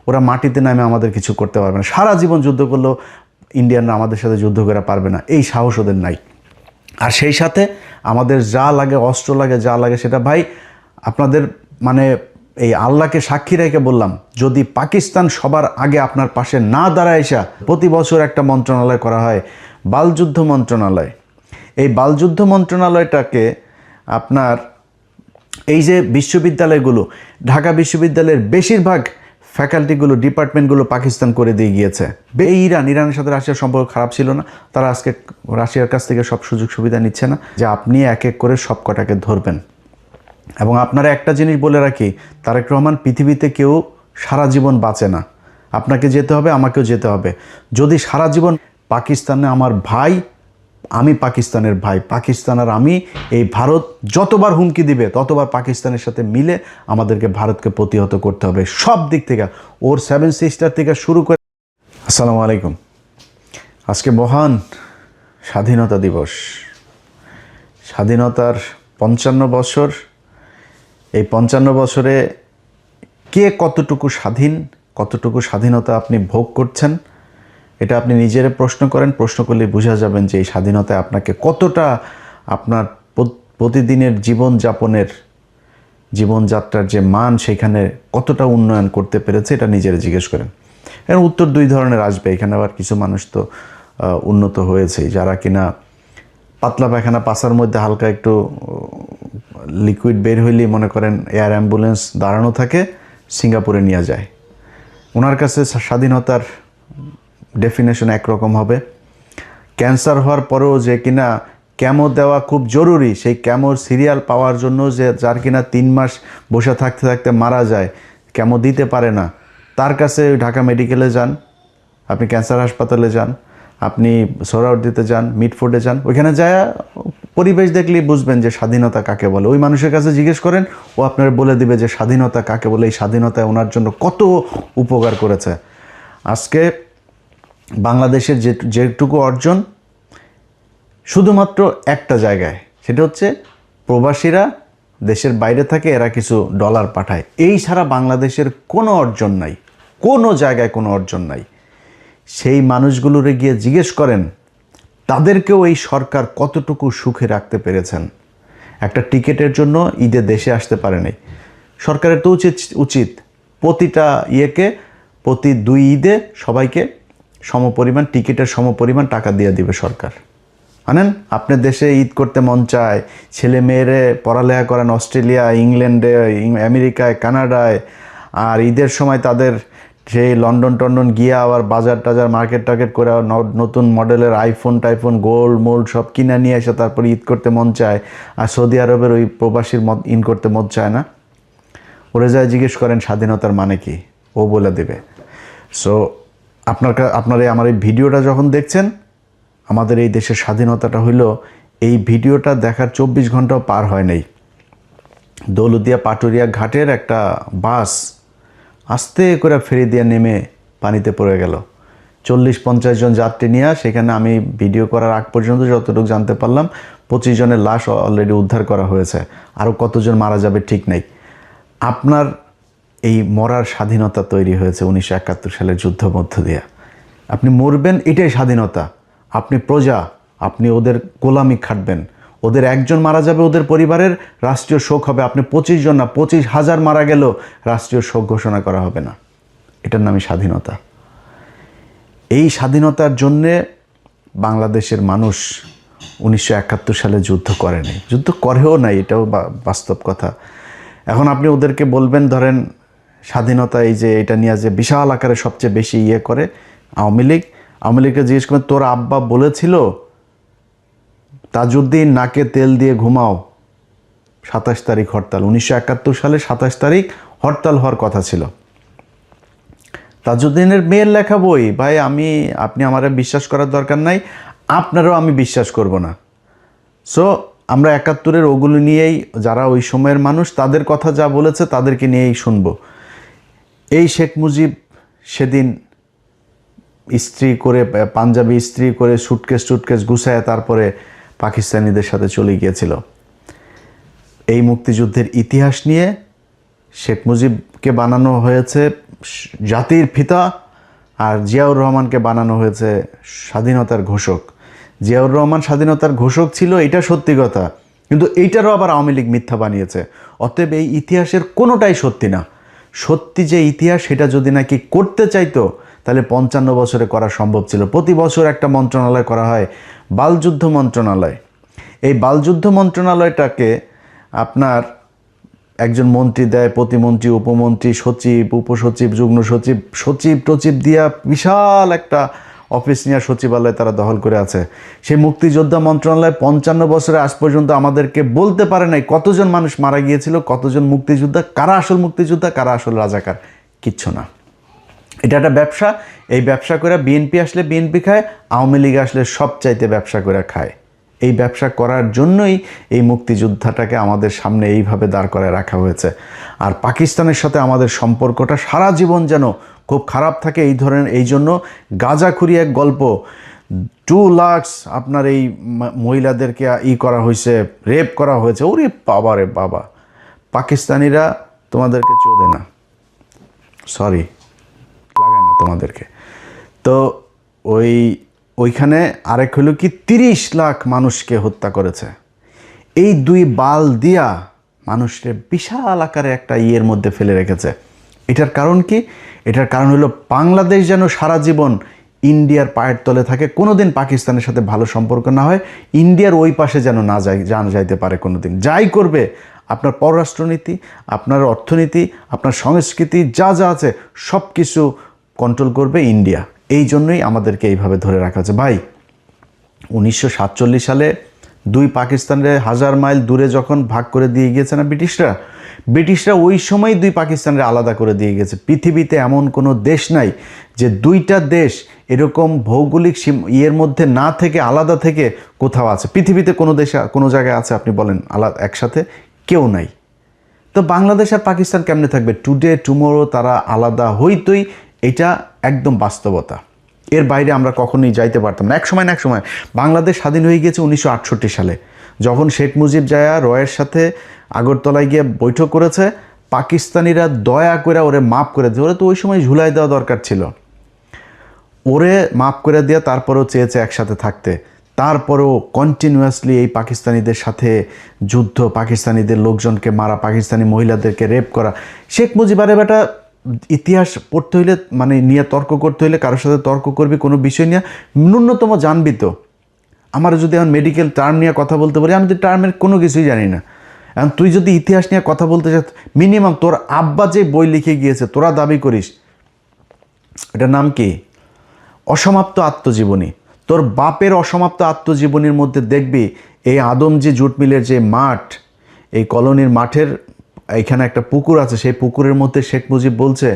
ওরা মাটিতে নামে আমাদের কিছু করতে পারবে না। সারা জীবন যুদ্ধ করলেও ইন্ডিয়ানরা আমাদের সাথে যুদ্ধ করে পারবে না, এই সাহস ওদের নাই। আর সেই সাথে আমাদের যা লাগে, অস্ত্র লাগে, যা লাগে সেটা ভাই আপনাদের মানে এই আল্লাহকে সাক্ষী রেখে বললাম, যদি পাকিস্তান সবার আগে আপনার পাশে না দাঁড়ায় এসা, প্রতি বছর একটা মন্ত্রণালয় করা হয় বালযুদ্ধ মন্ত্রণালয়। এই বালযুদ্ধ মন্ত্রণালয়টাকে আপনার এই যে বিশ্ববিদ্যালয়গুলো, ঢাকা বিশ্ববিদ্যালয়ের বেশিরভাগ ফ্যাকাল্টিগুলো, ডিপার্টমেন্টগুলো পাকিস্তান করে দিয়ে গিয়েছে। ইরানের সাথে রাশিয়ার সম্পর্ক খারাপ ছিল না, তারা আজকে রাশিয়ার কাছ থেকে সব সুযোগ সুবিধা নিচ্ছে না, যে আপনি এক এক করে সব কটাকে ধরবেন। এবং আপনারা একটা জিনিস বলে রাখি, তারেক রহমান, পৃথিবীতে কেউ সারা জীবন বাঁচে না। আপনাকে যেতে হবে, আমাকেও যেতে হবে। যদি সারা জীবন পাকিস্তানে আমার ভাই, আমি পাকিস্তানের ভাই, পাকিস্তান আর আমি, এই ভারত যতবার হুমকি দিবে ততবার পাকিস্তানের সাথে মিলে আমাদেরকে ভারতকে প্রতিহত করতে হবে সব দিক থেকে, ওর 7 সিস্টার থেকে শুরু করে। আসসালামু আলাইকুম। আজকে মহান স্বাধীনতা দিবস, স্বাধীনতার 55 বছর। এই 55 বছরে কে কতটুকু স্বাধীন, কতটুকু স্বাধীনতা আপনি ভোগ করছেন, এটা আপনি নিজেরা প্রশ্ন করেন। প্রশ্ন করলে বোঝা যাবেন যে এই স্বাধীনতায় আপনাকে কতটা আপনার প্রতিদিনের জীবনযাত্রার যে মান, সেখানে কতটা উন্নয়ন করতে পেরেছে, এটা নিজেরা জিজ্ঞেস করেন। এর উত্তর দুই ধরনের আসবে। এখানে আবার কিছু মানুষ তো উন্নত হয়েছে, যারা কিনা পাতলা পায়খানা পাছার মধ্যে হালকা একটু লিকুইড বের হইলেই মনে করেন এয়ার অ্যাম্বুলেন্স দাঁড়ানো থাকে, সিঙ্গাপুরে নিয়ে যায়। ওনার কাছে স্বাধীনতার ডেফিনেশন একরকম হবে। ক্যান্সার হওয়ার পরেও যে কিনা ক্যামো দেওয়া খুব জরুরি, সেই ক্যামোর সিরিয়াল পাওয়ার জন্য যে যার কিনা 3 মাস বসে থাকতে থাকতে মারা যায়, ক্যামো দিতে পারে না, তার কাছে ঢাকা মেডিকেলে যান, আপনি ক্যান্সার হাসপাতালে যান, আপনি সোহরাওয়ার্দীতে যান, মিটফোর্ডে যান, ওইখানে যায় পরিবেশ দেখলেই বুঝবেন যে স্বাধীনতা কাকে বলে। ওই মানুষের কাছে জিজ্ঞেস করেন, ও আপনার বলে দিবে যে স্বাধীনতা কাকে বলে, এই স্বাধীনতায় ওনার জন্য কত উপকার করেছে। আজকে বাংলাদেশের যেটুকু অর্জন শুধুমাত্র একটা জায়গায়, সেটা হচ্ছে প্রবাসীরা দেশের বাইরে থাকে, এরা কিছু ডলার পাঠায়। এই ছাড়া বাংলাদেশের কোনো অর্জন নাই, কোনো জায়গায় কোনো অর্জন নাই। সেই মানুষগুলোরে গিয়ে জিজ্ঞেস করেন, তাদেরকেও এই সরকার কতটুকু সুখে রাখতে পেরেছেন। একটা টিকিটের জন্য ঈদে দেশে আসতে পারে নাই। সরকারের তো উচিত প্রতিটা প্রতি 2 ঈদে সবাইকে সমপরিমাণ টিকিটের সমপরিমাণ টাকা দিয়ে দিবে সরকার। জানেন, আপনার দেশে ঈদ করতে মন চায়, ছেলে মেয়েরে পড়ালেখা করেন অস্ট্রেলিয়া, ইংল্যান্ডে, আমেরিকায়, কানাডায়, আর ঈদের সময় তাদের সেই লন্ডন গিয়ে আবার বাজার টাজার মার্কেট টার্কেট করে নতুন মডেলের টাইফোন গোল্ড মোল্ড সব কিনে নিয়ে এসে তারপরে ঈদ করতে মন চায়। আর সৌদি আরবের ওই প্রবাসীর ইন করতে মন চায় না। ওরে যায় জিজ্ঞেস করেন স্বাধীনতার মানে কি, ও বলে দেবে। সো আপনারা আমার এই ভিডিওটা যখন দেখছেন, আমাদের এই দেশের স্বাধীনতাটা হইল, এই ভিডিওটা দেখার 24 ঘন্টাও পার হয় নাই, দৌলতদিয়া পাটুরিয়া ঘাটের একটা বাস আস্তে করে ফেরি দিয়ে নেমে পানিতে পড়ে গেল। 40-50 জন যাত্রী নিয়ে, সেখানে আমি ভিডিও করার আগ পর্যন্ত যতটুকু জানতে পারলাম 25 জনের লাশ অলরেডি উদ্ধার করা হয়েছে, আরও কতজন মারা যাবে ঠিক নেই। আপনার এই মরার স্বাধীনতা তৈরি হয়েছে 1971 সালের যুদ্ধ মধ্য দিয়ে। আপনি মরবেন, এটাই স্বাধীনতা। আপনি প্রজা, আপনি ওদের গোলামি খাটবেন। ওদের একজন মারা যাবে, ওদের পরিবারের রাষ্ট্রীয় শোক হবে। আপনি 25 জন না, 25,000 মারা গেলেও রাষ্ট্রীয় শোক ঘোষণা করা হবে না। এটার নামই স্বাধীনতা। এই স্বাধীনতার জন্যে বাংলাদেশের মানুষ 1971 সালে যুদ্ধ করেনি, যুদ্ধ করেও নাই, এটাও বাস্তব কথা। এখন আপনি ওদেরকে বলবেন, ধরেন স্বাধীনতা এই যে এটা নিয়ে যে বিশাল আকারে সবচেয়ে বেশি করে আওয়ামী লীগকে জিজ্ঞেস করেন, তোর আব্বা বলেছিল তাজউদ্দিন নাকে তেল দিয়ে ঘুমাও, 27 তারিখ হরতাল। 1971 সালে 27 তারিখ হরতাল হওয়ার কথা ছিল। তাজউদ্দিনের মেয়ের লেখা বই, ভাই আপনি আমারে বিশ্বাস করার দরকার নাই, আপনারও আমি বিশ্বাস করব না। সো আমরা 71-এর ওগুলো নিয়েই, যারা ওই সময়ের মানুষ তাদের কথা যা বলেছে তাদেরকে নিয়েই শুনব। এই শেখ মুজিব সেদিন পাঞ্জাবি ইস্ত্রি করে সুটকেস গুছায় তারপরে পাকিস্তানিদের সাথে চলে গিয়েছিল। এই মুক্তিযুদ্ধের ইতিহাস নিয়ে শেখ মুজিবকে বানানো হয়েছে জাতির পিতা, আর জিয়াউর রহমানকে বানানো হয়েছে স্বাধীনতার ঘোষক। জিয়াউর রহমান স্বাধীনতার ঘোষক ছিল, এটা সত্যি কথা, কিন্তু এইটারও আবার আওয়ামী লীগ মিথ্যা বানিয়েছে। অতএব এই ইতিহাসের কোনোটাই সত্যি না। সত্যি যে ইতিহাস, সেটা যদি নাকি করতে চাইতো তাহলে 55 বছরে করা সম্ভব ছিল। প্রতি বছর একটা মন্ত্রণালয় করা হয়, বালযুদ্ধ মন্ত্রণালয়। এই বালযুদ্ধ মন্ত্রণালয়টাকে আপনার একজন মন্ত্রী দেয়, প্রতিমন্ত্রী, উপমন্ত্রী, সচিব, উপসচিব, যুগ্ম সচিব, সচিব টচিব দিয়া বিশাল একটা অফিস নিয়ে সচিবালয় তারা দখল করে আছে। সেই মুক্তিযোদ্ধা মন্ত্রণালয় 55 বছরে আজ পর্যন্ত আমাদেরকে বলতে পারে নাই কতজন মানুষ মারা গিয়েছিল, কতজন মুক্তিযোদ্ধা, কারা আসল মুক্তিযোদ্ধা, কারা আসল রাজাকার, কিচ্ছু না। এটা একটা ব্যবসা। এই ব্যবসা করে বিএনপি আসলে বিএনপি খায়, আওয়ামী লীগ আসলে সবচাইতে ব্যবসা করে খায়। এই ব্যবসা করার জন্যই এই মুক্তিযোদ্ধাটাকে আমাদের সামনে এইভাবে দাঁড় করায় রাখা হয়েছে। আর পাকিস্তানের সাথে আমাদের সম্পর্কটা সারা জীবন যেন খুব খারাপ থাকে এই ধরনের, এই জন্য গাঁজাখুরি এক গল্প, 2 লাখ আপনার এই মহিলাদেরকে করা হয়েছে, রেপ করা হয়েছে। ওরে বাবা রে বাবা, পাকিস্তানিরা তোমাদেরকে চোদে না, সরি, লাগায় না তোমাদেরকে। তো ওইখানে আরেক হলো কি 30 লাখ মানুষকে হত্যা করেছে। এই 2 বাল দিয়া মানুষকে বিশাল আকারে একটা ইয়ের মধ্যে ফেলে রেখেছে। এটার কারণ কি? এটার কারণ হলো বাংলাদেশ যেন সারা জীবন ইন্ডিয়ার পায়ের তলে থাকে, কোনোদিন পাকিস্তানের সাথে ভালো সম্পর্ক না হয়, ইন্ডিয়ার ওই পাশে যেন না যাইতে পারে কোনোদিন। যাই করবে, আপনার পররাষ্ট্রনীতি, আপনার অর্থনীতি, আপনার সংস্কৃতি, যা যা আছে সব কিছু কন্ট্রোল করবে ইন্ডিয়া। এই জন্যই আমাদেরকে এইভাবে ধরে রাখা হচ্ছে। ভাই, 1947 সালে 2 পাকিস্তানের 1000 মাইল দূরে যখন ভাগ করে দিয়ে গিয়েছে না ব্রিটিশরা ওই সময় 2 পাকিস্তানের আলাদা করে দিয়ে গেছে। পৃথিবীতে এমন কোনো দেশ নাই যে 2টা দেশ এরকম ভৌগোলিক ইয়ের মধ্যে না থেকে, আলাদা থেকে কোথাও আছে। পৃথিবীতে কোনো দেশে, কোনো জায়গায় আছে আপনি বলেন আলাদা একসাথে? কেউ নাই। তো বাংলাদেশ আর পাকিস্তান কেমনে থাকবে? টুডে টুমোরো তারা আলাদা হইতই, এটা একদম বাস্তবতা। এর বাইরে আমরা কখনোই যাইতে পারতাম না। এক সময় না এক সময় বাংলাদেশ স্বাধীন হয়ে গিয়েছে 1968 সালে, যখন শেখ মুজিব জায়া রয়ের সাথে আগরতলায় গিয়ে বৈঠক করেছে। পাকিস্তানিরা দয়া করে ওরে মাফ করে দিয়ে, ওরে তো ওই সময় ঝুলাই দেওয়া দরকার ছিল, ওরে মাফ করে দিয়ে তারপরেও চেয়েছে একসাথে থাকতে। তারপরেও কন্টিনিউয়াসলি এই পাকিস্তানিদের সাথে যুদ্ধ, পাকিস্তানিদের লোকজনকে মারা, পাকিস্তানি মহিলাদেরকে রেপ করা। শেখ মুজিবারে বেটা ইতিহাস পড়তে হইলে, মানে নিয়ে তর্ক করতে হইলে, কারোর সাথে তর্ক করবি কোনো বিষয় নিয়ে, ন্যূনতম জানবি তো। আমার যদি এখন মেডিকেল টার্ম নিয়ে কথা বলতে পারি, আমি তো টার্মের কোনো কিছুই জানি না। এখন তুই যদি ইতিহাস নিয়ে কথা বলতে চাস, মিনিমাম তোর আব্বা যে বই লিখে গিয়েছে, তোরা দাবি করিস, এটার নাম কি? অসমাপ্ত আত্মজীবনী। তোর বাপের অসমাপ্ত আত্মজীবনীর মধ্যে দেখবি এই আদমজি জুট মিলের যে মাঠ, এই কলোনির মাঠের এখানে একটা পুকুর আছে, সেই পুকুরের মধ্যে শেখ মুজিব বলছে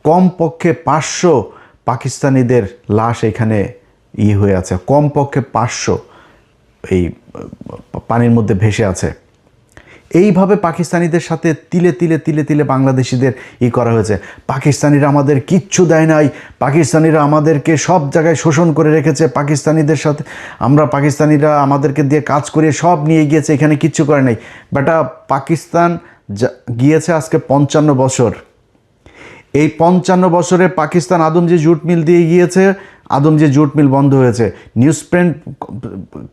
কমপক্ষে 500 পাকিস্তানিদের লাশ এখানে হয়ে আছে, কমপক্ষে 500 এই পানির মধ্যে ভেসে আছে। এইভাবে পাকিস্তানিদের সাথে তিলে তিলে তিলে তিলে বাংলাদেশিদের করা হয়েছে। পাকিস্তানিরা আমাদের কিচ্ছু দেয় নাই, পাকিস্তানিরা আমাদেরকে সব জায়গায় শোষণ করে রেখেছে, পাকিস্তানিদের সাথে পাকিস্তানিরা আমাদেরকে দিয়ে কাজ করিয়ে সব নিয়ে গিয়েছে, এখানে কিচ্ছু করে নাই। বেটা, পাকিস্তান গিয়েছে আজকে 55 বছর। এই 55 বছরে পাকিস্তান আদমজি জুট মিল দিয়ে গিয়েছে, আদমজি জুট মিল বন্ধ হয়েছে। নিউজ প্রিন্ট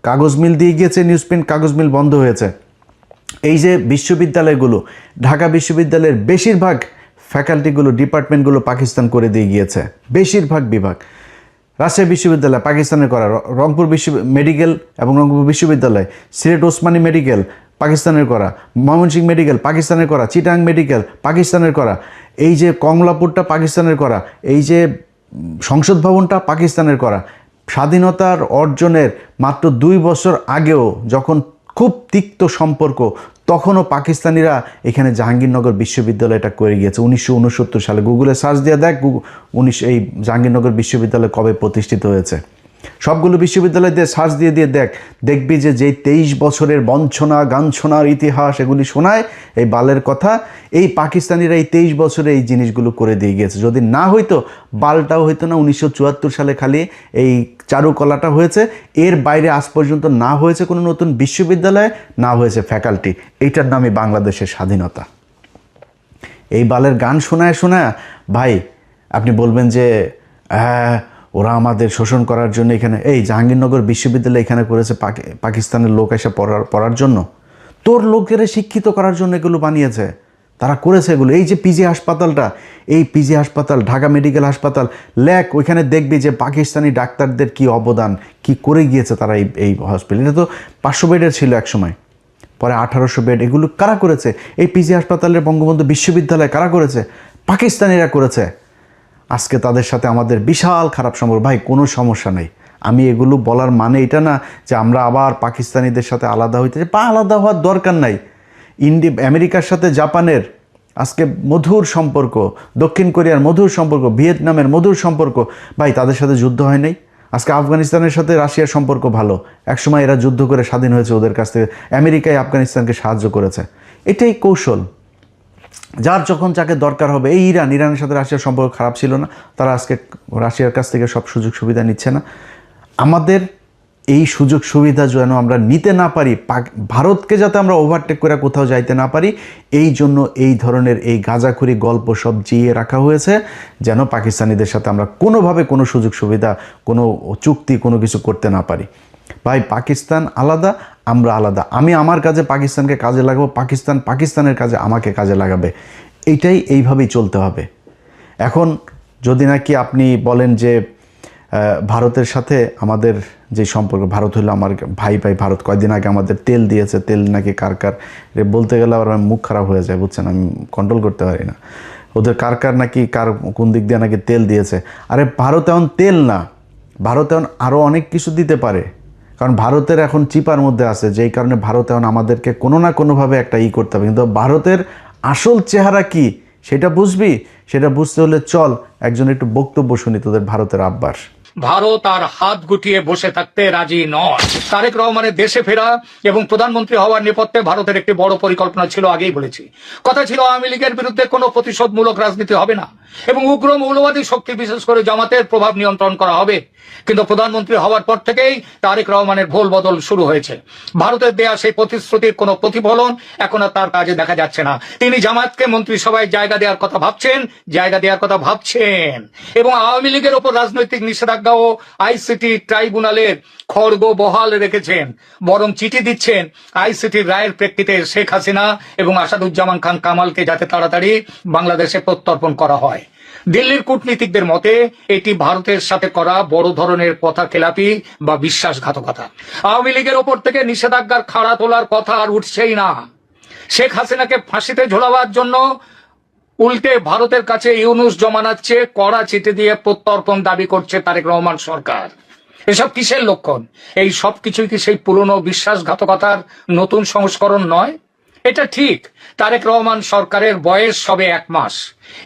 কাগজ মিল দিয়ে গিয়েছে, নিউজ প্রিন্ট কাগজ মিল বন্ধ হয়েছে। এই যে বিশ্ববিদ্যালয়গুলো, ঢাকা বিশ্ববিদ্যালয়ের বেশিরভাগ ফ্যাকাল্টিগুলো, ডিপার্টমেন্টগুলো পাকিস্তান করে দিয়ে গিয়েছে, বেশিরভাগ বিভাগ। রাজশাহী বিশ্ববিদ্যালয় পাকিস্তানের করা, রংপুর মেডিকেল এবং রংপুর বিশ্ববিদ্যালয়, সিলেট ওসমানী মেডিকেল পাকিস্তানের করা, ময়মনসিংহ মেডিকেল পাকিস্তানের করা, চিটাং মেডিকেল পাকিস্তানের করা, এই যে কমলাপুরটা পাকিস্তানের করা, এই যে সংসদ ভবনটা পাকিস্তানের করা। স্বাধীনতার অর্জনের মাত্র 2 বছর আগেও যখন খুব তিক্ত সম্পর্ক, তখনও পাকিস্তানিরা এখানে জাহাঙ্গীরনগর বিশ্ববিদ্যালয়টা করে গিয়েছে 1969 সালে। গুগলে সার্চ দিয়ে দেখ এই জাহাঙ্গীরনগর বিশ্ববিদ্যালয় কবে প্রতিষ্ঠিত হয়েছে। সবগুলো বিশ্ববিদ্যালয় দিয়ে সার্চ দিয়ে দেখবি যে যেই 23 বছরের বঞ্চনা গাঞ্ছনার ইতিহাস এগুলি শোনায় এই বালের কথা, এই পাকিস্তানিরা এই 23 বছরে এই জিনিসগুলো করে দিয়ে গিয়েছে। যদি না হইতো, বালটাও হইতো না। 1974 সালে খালি এই চারুকলাটা হয়েছে, এর বাইরে আজ পর্যন্ত না হয়েছে কোনো নতুন বিশ্ববিদ্যালয়, না হয়েছে ফ্যাকাল্টি। এইটার নামই বাংলাদেশের স্বাধীনতা। এই বালের গান শোনায় শোনায় ভাই আপনি বলবেন যে হ্যাঁ ওরা আমাদের শোষণ করার জন্য এখানে, এই জাহাঙ্গীরনগর বিশ্ববিদ্যালয় এখানে করেছে পাকিস্তানের লোক এসে পড়ার জন্য, তোর লোকেরা শিক্ষিত করার জন্য এগুলো বানিয়েছে, তারা করেছে এগুলো। এই যে পিজি হাসপাতালটা, এই পিজি হাসপাতাল, ঢাকা মেডিকেল হাসপাতাল লেখ, ওইখানে দেখবি যে পাকিস্তানি ডাক্তারদের কি অবদান, কি করে গিয়েছে তারা এই হসপিটাল। এটা তো 500 বেডের ছিল এক সময়, পরে 1800 বেড। এগুলো কারা করেছে? এই পিজি হাসপাতালের বঙ্গবন্ধু বিশ্ববিদ্যালয় কারা করেছে? পাকিস্তানিরা করেছে। আজকে তাদের সাথে আমাদের বিশাল খারাপ সম্পর্ক। ভাই কোনো সমস্যা নেই, আমি এগুলো বলার মানে এটা না যে আমরা আবার পাকিস্তানিদের সাথে আলাদা হইতে, বা আলাদা হওয়ার দরকার নাই। আমেরিকার সাথে জাপানের আজকে মধুর সম্পর্ক, দক্ষিণ কোরিয়ার মধুর সম্পর্ক, ভিয়েতনামের মধুর সম্পর্ক, ভাই তাদের সাথে যুদ্ধ হয় নাই। আজকে আফগানিস্তানের সাথে রাশিয়ার সম্পর্ক ভালো, একসময় এরা যুদ্ধ করে স্বাধীন হয়েছে ওদের কাছ থেকে, আমেরিকায় আফগানিস্তানকে সাহায্য করেছে। এটাই কৌশল, যার যখন যাকে দরকার হবে। এই ইরানের সাথে রাশিয়ার সম্পর্ক খারাপ ছিল না, তারা আজকে রাশিয়ার কাছ থেকে সব সুযোগ সুবিধা নিচ্ছে না। আমাদের এই সুযোগ সুবিধা যেন আমরা নিতে না পারি, ভারতকে যাতে আমরা ওভারটেক করে কোথাও যাইতে না পারি, এই জন্য এই ধরনের এই গাঁজাখুরি গল্প সব জিয়ে রাখা হয়েছে, যেন পাকিস্তানিদের সাথে আমরা কোনোভাবে কোনো সুযোগ সুবিধা, কোনো চুক্তি, কোনো কিছু করতে না পারি। ভাই পাকিস্তান আলাদা, আমরা আলাদা। আমি আমার কাজে পাকিস্তানকে কাজে লাগাবো, পাকিস্তান পাকিস্তানের কাজে আমাকে কাজে লাগাবে। এইভাবেই চলতে হবে। এখন যদি নাকি আপনি বলেন যে ভারতের সাথে আমাদের যে সম্পর্ক, ভারত হলো আমার ভাই, ভারত কয়দিন আগে আমাদের তেল দিয়েছে, তেল নাকি কার বলতে গেলে আবার মুখ খারাপ হয়ে যায়, বুঝছেন, আমি কন্ট্রোল করতে পারি না। ওদের কার নাকি কোন দিক দিয়ে নাকি তেল দিয়েছে। আরে ভারত এখন তেল না, ভারত এখন আরও অনেক কিছু দিতে পারে, কারণ ভারতের এখন চিপার মধ্যে আছে, যেই কারণে ভারত এখন আমাদেরকে কোনো না কোনোভাবে একটা করতে হবে। কিন্তু ভারতের আসল চেহারা কি সেটা বুঝবি, সেটা বুঝতে হলে চল একজন একটু বক্তব্য শুনি তোদের ভারতের আব্বার। ভারত আর হাত গুটিয়ে বসে থাকতে রাজি নয়। তারেক রহমানের দেশে ফেরা এবং প্রধানমন্ত্রী হওয়ার নেপথ্যে ভারতের একটি বড় পরিকল্পনা ছিল, আগেই বলেছি। কথা ছিল আওয়ামী লীগের বিরুদ্ধে কোনো প্রতিশোধমূলক রাজনীতি হবে না এবং উগ্র মৌলবাদী শক্তি, বিশেষ করে জামাতের প্রভাব নিয়ন্ত্রণ করা হবে। কিন্তু প্রধানমন্ত্রী হওয়ার পর থেকেই তারেক রহমানের ভুল বদল শুরু হয়েছে। ভারতের দেয়া সেই প্রতিশ্রুতির কোনো প্রতিফলন এখন আর তার কাজে দেখা যাচ্ছে না। তিনি জামাতকে মন্ত্রিসভায় জায়গা দেওয়ার কথা ভাবছেন এবং আওয়ামী লীগের ওপর রাজনৈতিক নিষেধাজ্ঞা ও আইসিটি ট্রাইব্যুনালের খড়গ বহাল রেখেছেন, বরং চিঠি দিচ্ছেন আইসিটির রায়ের প্রেক্ষিতে শেখ হাসিনা এবং আসাদুজ্জামান খান কামালকে যাতে তাড়াতাড়ি বাংলাদেশে প্রত্যর্পণ করা হয়। দিল্লির কূটনীতিকদের মতে এটি ভারতের সাথে করা বড় ধরনের কথা খেলাপি বা বিশ্বাসঘাতকতা। আওয়ামী লীগের ওপর থেকে নিষেধাজ্ঞার খাড়া তোলার কথা আর উঠছেই না। শেখ হাসিনাকে ফাঁসিতে ঝোলাবার জন্য উল্টে ভারতের কাছে ইউনুস জমানাচ্ছে কড়া চিঠি দিয়ে প্রত্যর্পণ দাবি করছে তারেক রহমান সরকার। এসব কিসের লক্ষণ? এই সব কিছুই কি সেই পুরনো বিশ্বাসঘাতকতার নতুন সংস্করণ নয়? এটা ঠিক, তারেক রহমান সরকারের বয়স সবে 1 মাস।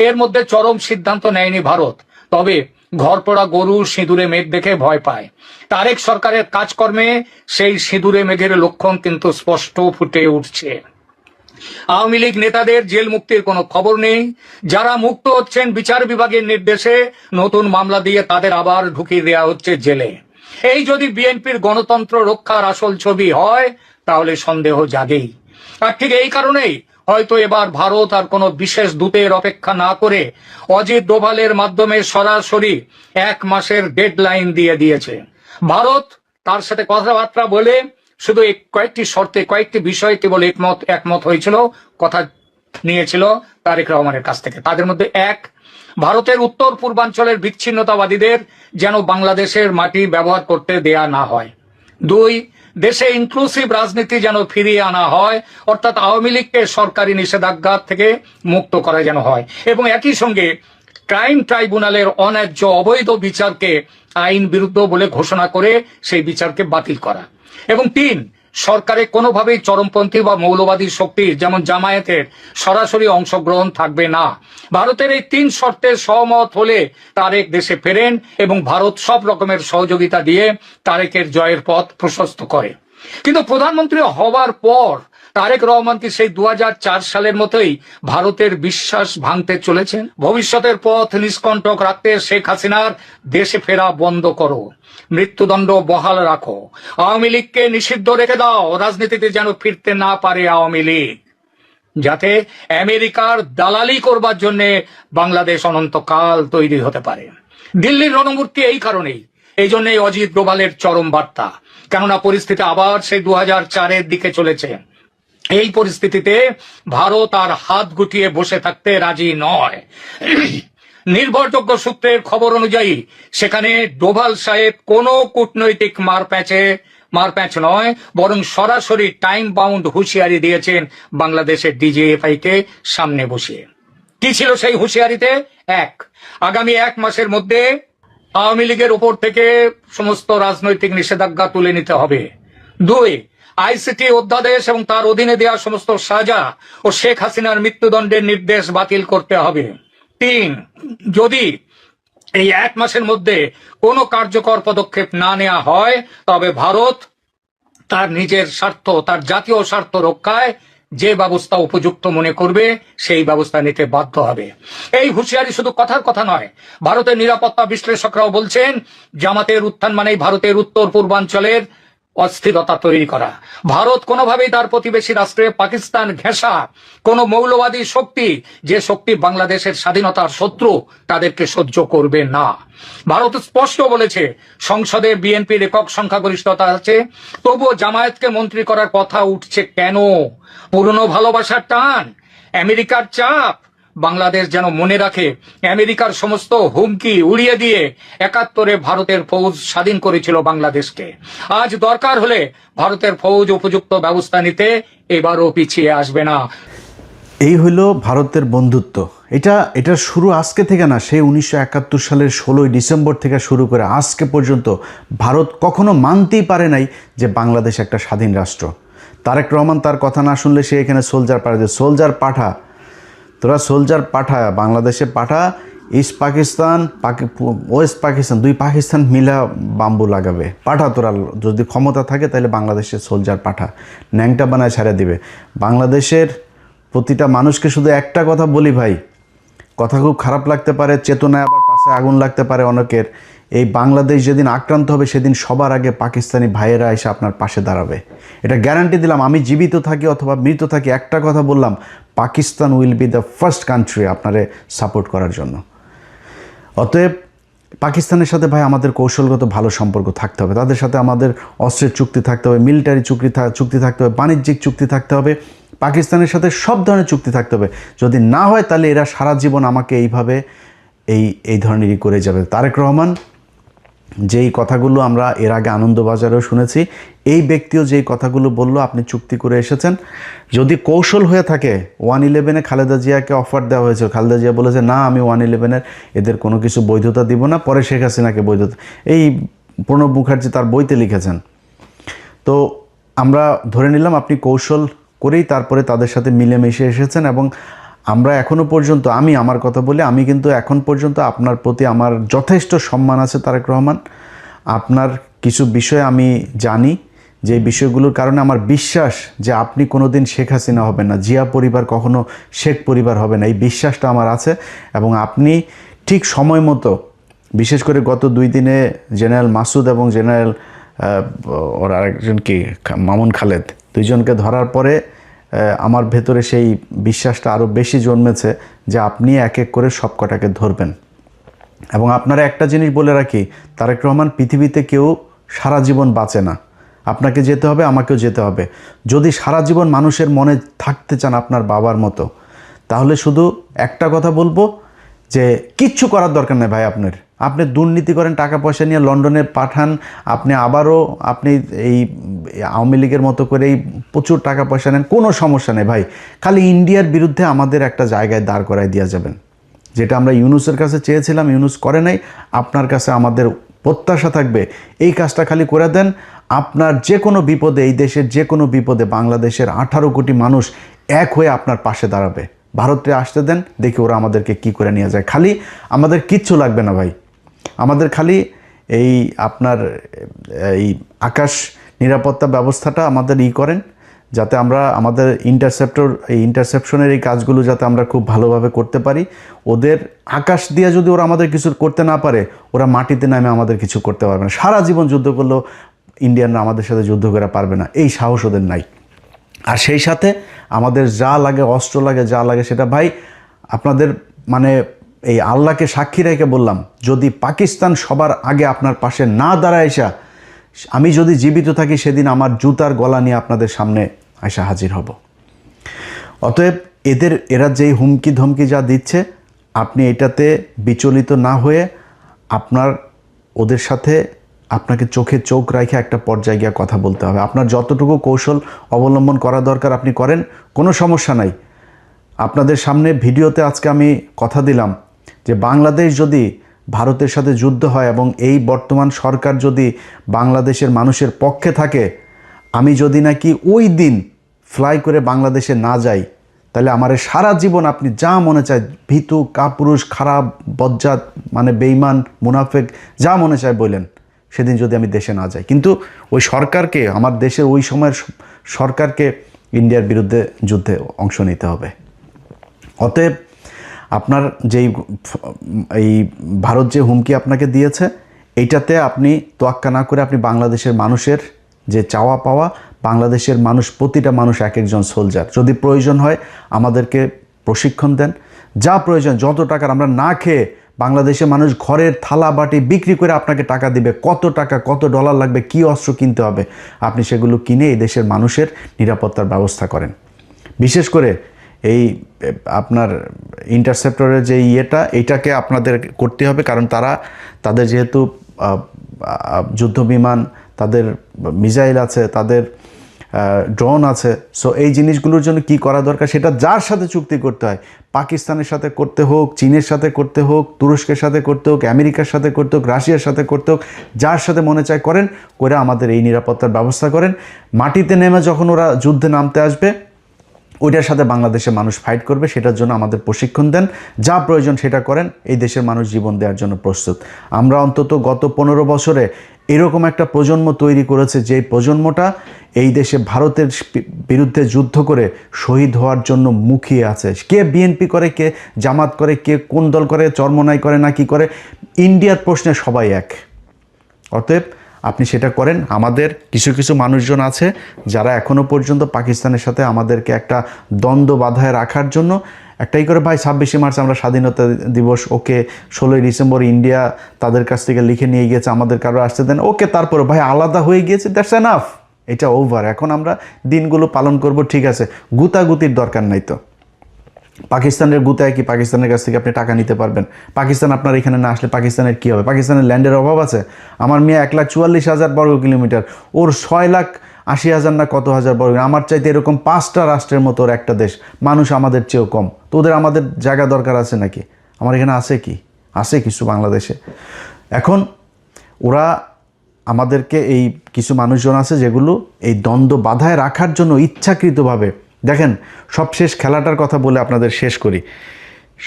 এর মধ্যে চরম সিদ্ধান্ত নেয়নি ভারত, তবে ঘরপোড়া গরু সিঁদুরে মেঘ দেখে ভয় পায়। তারেক সরকারের কাজকর্মে সেই সিঁদুরে মেঘের লক্ষণ কিন্তু স্পষ্ট ফুটে উঠছে। আওয়ামী লীগ নেতাদের জেল মুক্তির কোনো খবর নেই। যারা মুক্ত হচ্ছেন বিচার বিভাগের নির্দেশে নতুন মামলা দিয়ে তাদের আবার ঢুকিয়ে দেওয়া হচ্ছে জেলে। এই যদি বিএনপির গণতন্ত্র রক্ষার আসল ছবি হয় তাহলে সন্দেহ জাগেই। আর ঠিক এই কারণেই হয়তো এবার ভারত আর কোনো বিশেষ দূতের অপেক্ষা না করে অজিত ডোভালের মাধ্যমে সরাসরি 1 মাসের ডেডলাইন দিয়ে দিয়েছে। ভারত তার সাথে কথাবার্তা বলে শুধু কয়েকটি শর্তে, কয়েকটি বিষয়ে কেবল একমত হয়েছিল, কথা নিয়েছিল তারেক রহমানের কাছ থেকে। তাদের মধ্যে 1, ভারতের উত্তর পূর্বাঞ্চলের বিচ্ছিন্নতাবাদীদের যেন বাংলাদেশের মাটি ব্যবহার করতে দেয়া না হয়। 2, দেশে ইনক্লুসিভ রাজনীতি যেন ফিরিয়ে আনা হয়, অর্থাৎ আওয়ামী লীগকে সরকারি নিষেধাজ্ঞা থেকে মুক্ত করা যেন হয় এবং একই সঙ্গে ক্রাইম ট্রাইব্যুনালের অন্যায্য অবৈধ বিচারকে আইন বিরুদ্ধ বলে ঘোষণা করে সেই বিচারকে বাতিল করা। এবং 3, সরকারে কোনোভাবেই চরমপন্থী বা মৌলবাদী শক্তির যেমন জামায়াতের সরাসরি অংশগ্রহণ থাকবে না। ভারতের এই 3 শর্তে সহমত হলে তারেক দেশে ফেরেন এবং ভারত সব রকমের সহযোগিতা দিয়ে তারেকের জয়ের পথ প্রশস্ত করে। কিন্তু প্রধানমন্ত্রী হওয়ার পর তারেক রহমান কি সেই 2004 সালের মতোই ভারতের বিশ্বাস ভাঙতে চলেছেন? ভবিষ্যতের পথ নিষ্কণ্টক রাখতে শেখ হাসিনার দেশে ফেরা বন্ধ করো, মৃত্যুদণ্ড বহাল রাখো, আওয়ামী লীগকে নিষিদ্ধ রেখে দাও, রাজনীতিতে যেন ফিরতে না পারে আওয়ামী লীগ। যাতে আমেরিকার দালালি করবার জন্য বাংলাদেশ অনন্তকাল তৈরি হতে পারে। দিল্লির রণমূর্তি এই কারণেই, এই জন্যই অজিত ডোভালের চরম বার্তা। কেননা পরিস্থিতি আবার সেই 2004-এর দিকে চলেছে। এই পরিস্থিতিতে ভারত আর হাত গুটিয়ে বসে থাকতে রাজি নয়। নির্ভরযোগ্য সূত্রের খবর অনুযায়ী সেখানে ডোভাল সাহেব কোনো কূটনৈতিক মারপ্যাচ নয়, বরং সরাসরি টাইম বাউন্ড হুঁশিয়ারি দিয়েছেন বাংলাদেশের ডিজিএফআই কে সামনে বসিয়ে। কি ছিল সেই হুঁশিয়ারিতে? আগামী 1 মাসের মধ্যে আওয়ামী লীগের উপর থেকে সমস্ত রাজনৈতিক নিষেধাজ্ঞা তুলে নিতে হবে। 2, আইসিটি অধ্যাদেশ এবং তার অধীনে দেওয়া সমস্ত সাজা ও শেখ হাসিনার মৃত্যুদণ্ডের নির্দেশ বাতিল করতে হবে। 3, যদি এই 1 মাসের মধ্যে কোনো কার্যকর পদক্ষেপ না নেওয়া হয়, তবে ভারত তার নিজের স্বার্থ, তার জাতীয় স্বার্থ রক্ষায় যে ব্যবস্থা উপযুক্ত মনে করবে সেই ব্যবস্থা নিতে বাধ্য হবে। এই হুঁশিয়ারি শুধু কথার কথা নয়, ভারতের নিরাপত্তা বিশ্লেষকরাও বলছেন জামাতের উত্থান মানেই ভারতের উত্তর পূর্বাঞ্চলের অস্থিরতা তৈরি করা। ভারত কোনোভাবেই তার প্রতিবেশী রাষ্ট্রে পাকিস্তান ঘেঁষা কোন মৌলবাদী শক্তি, যে শক্তি বাংলাদেশের স্বাধীনতার শত্রু, তাদেরকে সহ্য করবে না। ভারত স্পষ্ট বলেছে সংসদে বিএনপির একক সংখ্যাগরিষ্ঠতা আছে, তবুও জামায়াতকে মন্ত্রী করার কথা উঠছে কেন? পুরনো ভালোবাসার টান, আমেরিকার চাপ? বাংলাদেশ যেন মনে রাখে আমেরিকার সমস্ত হুমকি উড়িয়ে দিয়ে 71-এ ভারতের ফৌজ স্বাধীন করেছিল বাংলাদেশকে। আজ দরকার হলে ভারতের ফৌজ উপযুক্ত ব্যবস্থা নিতে এবারও পিছিয়ে আসবে না। এই হইল ভারতের বন্ধুত্ব। এটা শুরু আজকে থেকে না, সেই 1971 সালের 16ই ডিসেম্বর থেকে শুরু করে আজকে পর্যন্ত ভারত কখনো মানতেই পারে নাই যে বাংলাদেশ একটা স্বাধীন রাষ্ট্র। তারেক রহমান তার কথা না শুনলে সে এখানে সোলজার পাঠায়, সোলজার পাঠা, তোরা সোলজার পাঠা, বাংলাদেশে পাঠা, ইস্ট পাকিস্তান ওয়েস্ট পাকিস্তান, 2 পাকিস্তান মিলা বাম্বু লাগাবে, পাঠা তোরা, যদি ক্ষমতা থাকে তাহলে বাংলাদেশের সোলজার পাঠা, ন্যাংটা বানায় ছেড়ে দিবে। বাংলাদেশের প্রতিটা মানুষকে শুধু একটা কথা বলি ভাই, কথা খুব খারাপ লাগতে পারে, চেতনায় আবার পাশে আগুন লাগতে পারে অনেকের, এই বাংলাদেশ যেদিন আক্রান্ত হবে সেদিন সবার আগে পাকিস্তানি ভাইয়েরা এসে আপনার পাশে দাঁড়াবে। এটা গ্যারান্টি দিলাম, আমি জীবিত থাকি অথবা মৃত থাকি, একটা কথা বললাম, Pakistan will be the first country আপনারে সাপোর্ট করার জন্য। অতএব পাকিস্তানের সাথে ভাই আমাদের কৌশলগত ভালো সম্পর্ক থাকতে হবে, তাদের সাথে আমাদের অস্ত্রের চুক্তি থাকতে হবে, মিলিটারি চুক্তি থাকতে হবে, বাণিজ্যিক চুক্তি থাকতে হবে, পাকিস্তানের সাথে সব ধরনের চুক্তি থাকতে হবে। যদি না হয় তাহলে এরা সারা জীবন আমাকে এইভাবে এই ধরনেরই করে যাবে। তারেক রহমান যেই কথাগুলো আমরা এর আগে আনন্দবাজারেও শুনেছি, এই ব্যক্তিও যেই কথাগুলো বলল, আপনি চুক্তি করে এসেছেন, যদি কৌশল হয়ে থাকে, 111-এ খালেদা জিয়াকে অফার দেওয়া হয়েছিল, খালেদা জিয়া বলেছে না আমি 111-এর এদের কোনো কিছু বৈধতা দিব না, পরে শেখ হাসিনাকে বৈধতা, এই প্রণব মুখার্জি তার বইতে লিখেছেন। তো আমরা ধরে নিলাম আপনি কৌশল করেই তারপরে তাদের সাথে মিলেমিশে এসেছেন, এবং আমরা এখনও পর্যন্ত, আমি আমার কথা বলি, আমি কিন্তু এখন পর্যন্ত আপনার প্রতি আমার যথেষ্ট সম্মান আছে তারেক রহমান। আপনার কিছু বিষয় আমি জানি, যে বিষয়গুলোর কারণে আমার বিশ্বাস যে আপনি কোনো দিন শেখ হাসিনা হবেন না, জিয়া পরিবার কখনো শেখ পরিবার হবে না, এই বিশ্বাসটা আমার আছে। এবং আপনি ঠিক সময় মতো, বিশেষ করে গত 2 দিনে জেনারেল মাসুদ এবং জেনারেল ওর আরেকজন কি মামুন খালেদ, 2 জনকে ধরার পরে আমার ভেতরে সেই বিশ্বাসটা আরও বেশি জন্মেছে যে আপনি এক এক করে সব কটাকে ধরবেন। এবং আপনারা একটা জিনিস বলে রাখি, তারেক রহমান, পৃথিবীতে কেউ সারা জীবন বাঁচে না, আপনাকে যেতে হবে, আমাকেও যেতে হবে। যদি সারা জীবন মানুষের মনে থাকতে চান আপনার বাবার মতো, তাহলে শুধু একটা কথা বলবো যে কিচ্ছু করার দরকার নেই ভাই। আপনি দুর্নীতি করেন, টাকা পয়সা নিয়ে লন্ডনে পাঠান, আপনি আবারও আপনি এই আওয়ামী লীগের মতো করেই প্রচুর টাকা পয়সা নেন, কোনো সমস্যা নেই ভাই। খালি ইন্ডিয়ার বিরুদ্ধে আমাদের একটা জায়গায় দাঁড় করায় দিয়ে যাবেন, যেটা আমরা ইউনুসের কাছে চেয়েছিলাম, ইউনুস করে নাই। আপনার কাছে আমাদের প্রত্যাশা থাকবে এই কাজটা খালি করে দেন। আপনার যে কোনো বিপদে, এই দেশের যে কোনো বিপদে বাংলাদেশের 18 কোটি মানুষ এক হয়ে আপনার পাশে দাঁড়াবে। ভারতে আসতে দেন, দেখি ওরা আমাদেরকে কি করে নিয়ে যায়। খালি আমাদের কিচ্ছু লাগবে না ভাই, আমাদের খালি এই আপনার এই আকাশ নিরাপত্তা ব্যবস্থাটা আমাদের করেন, যাতে আমরা আমাদের ইন্টারসেপশনের এই কাজগুলো যাতে আমরা খুব ভালোভাবে করতে পারি। ওদের আকাশ দিয়ে যদি ওরা আমাদের কিছু করতে না পারে, ওরা মাটিতে নামে আমাদের কিছু করতে পারবে না। সারা জীবন যুদ্ধ করলেও ইন্ডিয়ানরা আমাদের সাথে যুদ্ধ করে পারবে না, এই সাহস ওদের নাই। আর সেই সাথে আমাদের যা লাগে, অস্ত্র লাগে, যা লাগে সেটা ভাই আপনাদের মানে এই আল্লাহকে সাক্ষী রেখে বললাম, যদি পাকিস্তান সবার আগে আপনার পাশে না দাঁড়ায় এসা, আমি যদি জীবিত থাকি সেদিন আমার জুতার গলা নিয়ে আপনাদের সামনে এসে হাজির হব। অতএব এরা যেই হুমকি ধমকি যা দিচ্ছে, আপনি এটাতে বিচলিত না হয়ে আপনার ওদের সাথে আপনাকে চোখে চোখ রেখে একটা পর্যায়ে গিয়ে কথা বলতে হবে। আপনার যতটুকু কৌশল অবলম্বন করা দরকার আপনি করেন, কোনো সমস্যা নাই। আপনাদের সামনে ভিডিওতে আজকে আমি কথা দিলাম যে বাংলাদেশ যদি ভারতের সাথে যুদ্ধ হয় এবং এই বর্তমান সরকার যদি বাংলাদেশের মানুষের পক্ষে থাকে, আমি যদি নাকি ওই দিন ফ্লাই করে বাংলাদেশে না যাই, তাহলে আমার সারা জীবন আপনি যা মনে চায়, ভীতু, কাপুরুষ, খারাপ, বজ্জাত, মানে বেঈমান, মুনাফেক, যা মনে চায় বলেন, সেদিন যদি আমি দেশে না যাই। কিন্তু ওই সরকারকে, আমার দেশের ওই সময়ের সরকারকে ইন্ডিয়ার বিরুদ্ধে যুদ্ধে অংশ নিতে হবে। অতএব আপনার যেই এই ভারত যে হুমকি আপনাকে দিয়েছে, এইটাতে আপনি তোয়াক্কা না করে আপনি বাংলাদেশের মানুষের যে চাওয়া পাওয়া, বাংলাদেশের মানুষ, প্রতিটা মানুষ এক একজন সোলজার, যদি প্রয়োজন হয় আমাদেরকে প্রশিক্ষণ দেন, যা প্রয়োজন, যত টাকার, আমরা না খেয়ে বাংলাদেশের মানুষ ঘরের থালা বাটি বিক্রি করে আপনাকে টাকা দিবে, কত টাকা, কত ডলার লাগবে, কি অস্ত্র কিনতে হবে, আপনি সেগুলো কিনে এই দেশের মানুষের নিরাপত্তার ব্যবস্থা করেন। বিশেষ করে এই আপনার ইন্টারসেপ্টরের যে এইটাকে আপনাদের করতে হবে, কারণ তাদের যেহেতু যুদ্ধ বিমান, তাদের মিসাইল আছে, তাদের ড্রোন আছে, সো এই জিনিসগুলোর জন্য কি করা দরকার সেটা যার সাথে চুক্তি করতে হয়, পাকিস্তানের সাথে করতে হোক, চীনের সাথে করতে হোক, তুরস্কের সাথে করতে হোক, আমেরিকার সাথে করতে হোক, রাশিয়ার সাথে করতে হোক, যার সাথে মনে চায় করেন, করে আমাদের এই নিরাপত্তার ব্যবস্থা করেন। মাটিতে নেমে যখন ওরা যুদ্ধে নামতে আসবে, ওইটার সাথে বাংলাদেশের মানুষ ফাইট করবে, সেটার জন্য আমাদের প্রশিক্ষণ দেন, যা প্রয়োজন সেটা করেন, এই দেশের মানুষ জীবন দেওয়ার জন্য প্রস্তুত। আমরা অন্তত গত 15 বছরে এরকম একটা প্রজন্ম তৈরি করেছে, যে প্রজন্মটা এই দেশে ভারতের বিরুদ্ধে যুদ্ধ করে শহীদ হওয়ার জন্য মুখিয়ে আছে। কে বিএনপি করে, কে জামাত করে, কে কোন দল করে, চরমনাই করে না কি করে, ইন্ডিয়ার প্রশ্নে সবাই এক। অতএব আপনি সেটা করেন। আমাদের কিছু কিছু মানুষজন আছে যারা এখনও পর্যন্ত পাকিস্তানের সাথে আমাদেরকে একটা দ্বন্দ্ব বাধায় রাখার জন্য একটাই করে, ভাই 26শে মার্চ আমরা স্বাধীনতা দিবস, ওকে 16ই ডিসেম্বর ইন্ডিয়া তাদের কাছ থেকে লিখে নিয়ে গিয়েছে, আমাদের কারো আসতে দেন, ওকে, তারপরে ভাই আলাদা হয়ে গিয়েছে, দ্যাটস এনাফ, এটা ওভার, এখন আমরা দিনগুলো পালন করব, ঠিক আছে, গুতাগুতির দরকার নাই। তো পাকিস্তানের গুতায় কি পাকিস্তানের কাছ থেকে আপনি টাকা নিতে পারবেন? পাকিস্তান আপনার এখানে না আসলে পাকিস্তানের কী হবে? পাকিস্তানের ল্যান্ডের অভাব আছে? আমার মেয়ে 1,44,000 বর্গ কিলোমিটার, ওর 6,80,000 না কত হাজার বর্গ, আমার চাইতে এরকম 5টা রাষ্ট্রের মতো ওর একটা দেশ, মানুষ আমাদের চেয়েও কম, তো ওদের আমাদের জায়গা দরকার আছে নাকি? আমার এখানে আছে কি? আছে কিছু বাংলাদেশে। এখন ওরা আমাদেরকে, এই কিছু মানুষজন আছে যেগুলো এই দ্বন্দ্ব বাধায় রাখার জন্য ইচ্ছাকৃতভাবে, দেখেন সবশেষ খেলাটার কথা বলে আপনাদের শেষ করি।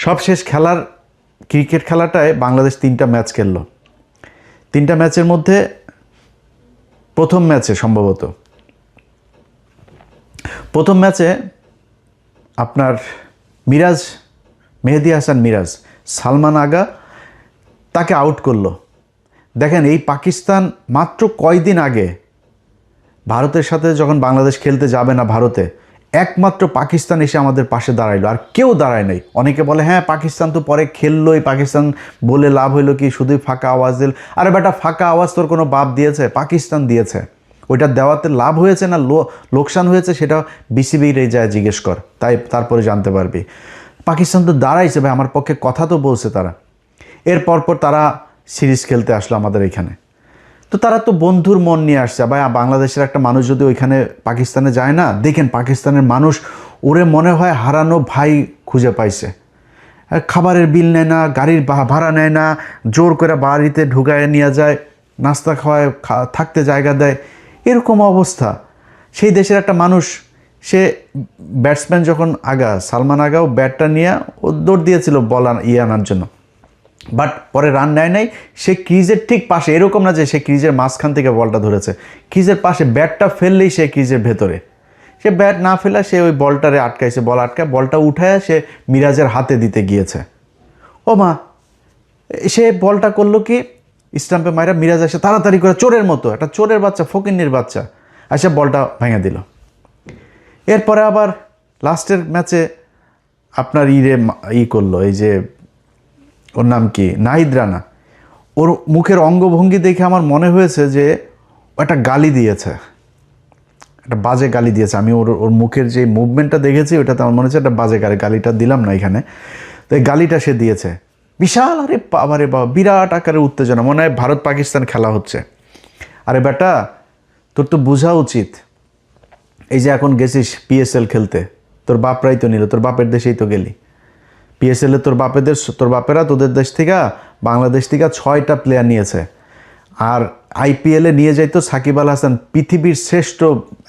সবশেষ খেলার ক্রিকেট খেলাটায় বাংলাদেশ 3টা ম্যাচ খেললো। 3টা ম্যাচের মধ্যে প্রথম ম্যাচে আপনার মেহেদী হাসান মিরাজ, সালমান আগা তাকে আউট করলো। দেখেন এই পাকিস্তান মাত্র কয়দিন আগে ভারতের সাথে যখন বাংলাদেশ খেলতে যাবে না ভারতে, একমাত্র পাকিস্তান এসে আমাদের পাশে দাঁড়াইলো, আর কেউ দাঁড়ায় নাই। অনেকে বলে হ্যাঁ পাকিস্তান তো পরে খেললোই, পাকিস্তান বলে লাভ হইলো কি, শুধুই ফাঁকা আওয়াজ দিল। আরে বেটা, ফাঁকা আওয়াজ তোর কোনো বাপ দিয়েছে? পাকিস্তান দিয়েছে। ওইটা দেওয়াতে লাভ হয়েছে না লোকসান হয়েছে সেটা বিসিবির এই যায় জিজ্ঞেস কর, তারপরে জানতে পারবি। পাকিস্তান তো দাঁড়াইছে ভাই, আমার পক্ষে কথা তো বলছে তারা। এর পরপর তারা সিরিজ খেলতে আসলো আমাদের এখানে, তো তারা তো বন্ধুর মন নিয়ে আসছে। ভাই বাংলাদেশের একটা মানুষ যদি ওইখানে পাকিস্তানে যায় না, দেখেন পাকিস্তানের মানুষ ওরে মনে হয় হারানো ভাই খুঁজে পাইছে। খাবারের বিল নেয় না, গাড়ির ভাড়া নেয় না, জোর করে বাড়িতে ঢুকায় নিয়ে যায়, নাস্তা খাওয়ায়, থাকতে জায়গা দেয়, এরকম অবস্থা। সেই দেশের একটা মানুষ, সে ব্যাটসম্যান যখন সালমান আগাও ব্যাটটা নিয়ে ও দৌড় দিয়েছিল বল আনার জন্য, বাট পরে রান নেয় নাই। সে ক্রিজের ঠিক পাশে, এরকম না যে সে ক্রিজের মাঝখান থেকে বলটা ধরেছে, ক্রিজের পাশে ব্যাটটা ফেললেই সে ক্রিজের ভেতরে, সে ব্যাট না ফেলা সে ওই বলটারে আটকাইছে, বলটা উঠায় সে মিরাজের হাতে দিতে গিয়েছে। ও মা, সে বলটা করলো কি, স্টাম্পে মাইরা মিরাজ এসে তাড়াতাড়ি করে চোরের মতো, একটা চোরের বাচ্চা, ফকিন্নির বাচ্চা এসে বলটা ভেঙে দিল। এরপরে আবার লাস্টের ম্যাচে আপনার করলো, এই যে ওর নাম কি, নাহিদ রানা, ওর মুখের অঙ্গভঙ্গি দেখে আমার মনে হয়েছে যে ও একটা গালি দিয়েছে, একটা বাজে গালি দিয়েছে। আমি ওর মুখের যে মুভমেন্টটা দেখেছি ওটাতে আমার মনে হচ্ছে একটা বাজে গালিটা দিলাম না এখানে, তো এই গালিটা সে দিয়েছে বিশাল, আরে বাবা বিরাট আকারে উত্তেজনা, মনে হয় ভারত পাকিস্তান খেলা হচ্ছে। আরে বেটা, তোর তো বোঝা উচিত, এই যে এখন গেছিস পিএসএল খেলতে, তোর বাপরাই তো নিল, তোর বাপের দেশেই তো গেলি পিএসএল এ, তোর বাপেরা তোদের দেশ থেকে, বাংলাদেশ থেকে 6টা প্লেয়ার নিয়েছে। আর আইপিএলে নিয়ে যাইতো সাকিব আল হাসান, পৃথিবীর শ্রেষ্ঠ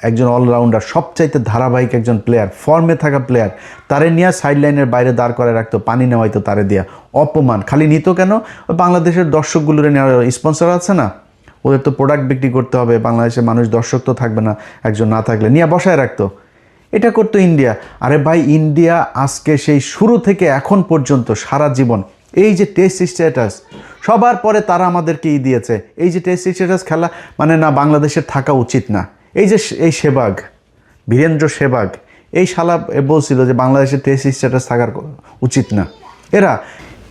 একজন অলরাউন্ডার, সবচাইতে ধারাবাহিক একজন প্লেয়ার, ফর্মে থাকা প্লেয়ার, তারে নিয়ে সাইড লাইনের বাইরে দাঁড় করে রাখতো, পানি নেওয়াইতো তারে দিয়া। অপমান খালি নিত কেন, ওই বাংলাদেশের দর্শকগুলোর নেওয়ার স্পন্সর আছে না, ওদের তো প্রোডাক্ট বিক্রি করতে হবে, বাংলাদেশের মানুষ দর্শক তো থাকবে না, একজন না থাকলে নিয়ে বসায় রাখতো। এটা করতো ইন্ডিয়া। আরে ভাই, ইন্ডিয়া আজকে সেই শুরু থেকে এখন পর্যন্ত সারা জীবন এই যে টেস্ট স্ট্যাটাস, সবার পরে তারা আমাদেরকে দিয়েছে, এই যে টেস্ট স্ট্যাটাস খেলা মানে না বাংলাদেশের থাকা উচিত না। এই যে এই সেবাগ, বীরেন্দ্র সেবাগ, এই শালা বলছিল যে বাংলাদেশের টেস্ট স্ট্যাটাস থাকার উচিত না। এরা